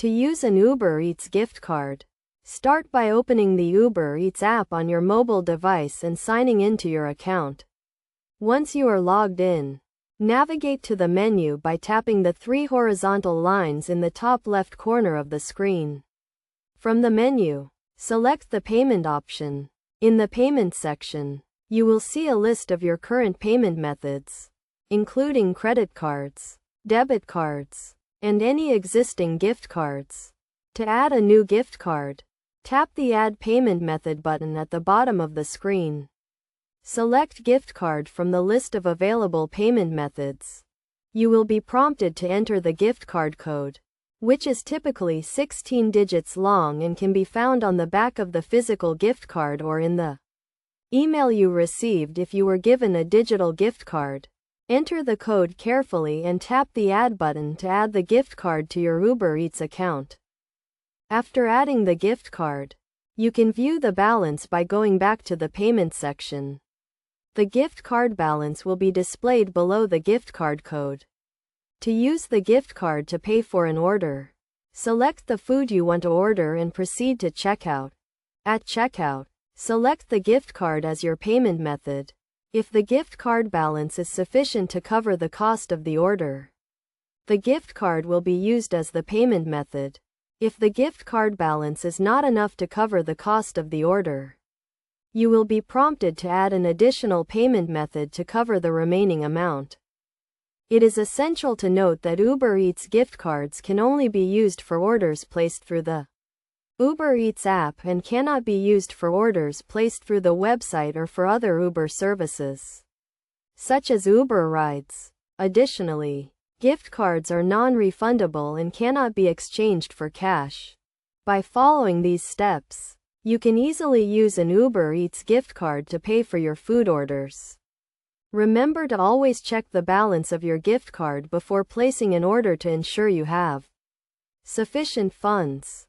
To use an Uber Eats gift card, start by opening the Uber Eats app on your mobile device and signing into your account. Once you are logged in, navigate to the menu by tapping the three horizontal lines in the top left corner of the screen. From the menu, select the payment option. In the payment section, you will see a list of your current payment methods, including credit cards, debit cards, and any existing gift cards. To add a new gift card, tap the Add Payment Method button at the bottom of the screen. Select gift card from the list of available payment methods. You will be prompted to enter the gift card code, which is typically 16 digits long and can be found on the back of the physical gift card or in the email you received if you were given a digital gift card. Enter the code carefully and tap the Add button to add the gift card to your Uber Eats account. After adding the gift card, you can view the balance by going back to the payment section. The gift card balance will be displayed below the gift card code. To use the gift card to pay for an order, select the food you want to order and proceed to checkout. At checkout, select the gift card as your payment method. If the gift card balance is sufficient to cover the cost of the order, the gift card will be used as the payment method. If the gift card balance is not enough to cover the cost of the order, you will be prompted to add an additional payment method to cover the remaining amount. It is essential to note that Uber Eats gift cards can only be used for orders placed through the Uber Eats app and cannot be used for orders placed through the website or for other Uber services, such as Uber Rides. Additionally, gift cards are non-refundable and cannot be exchanged for cash. By following these steps, you can easily use an Uber Eats gift card to pay for your food orders. Remember to always check the balance of your gift card before placing an order to ensure you have sufficient funds.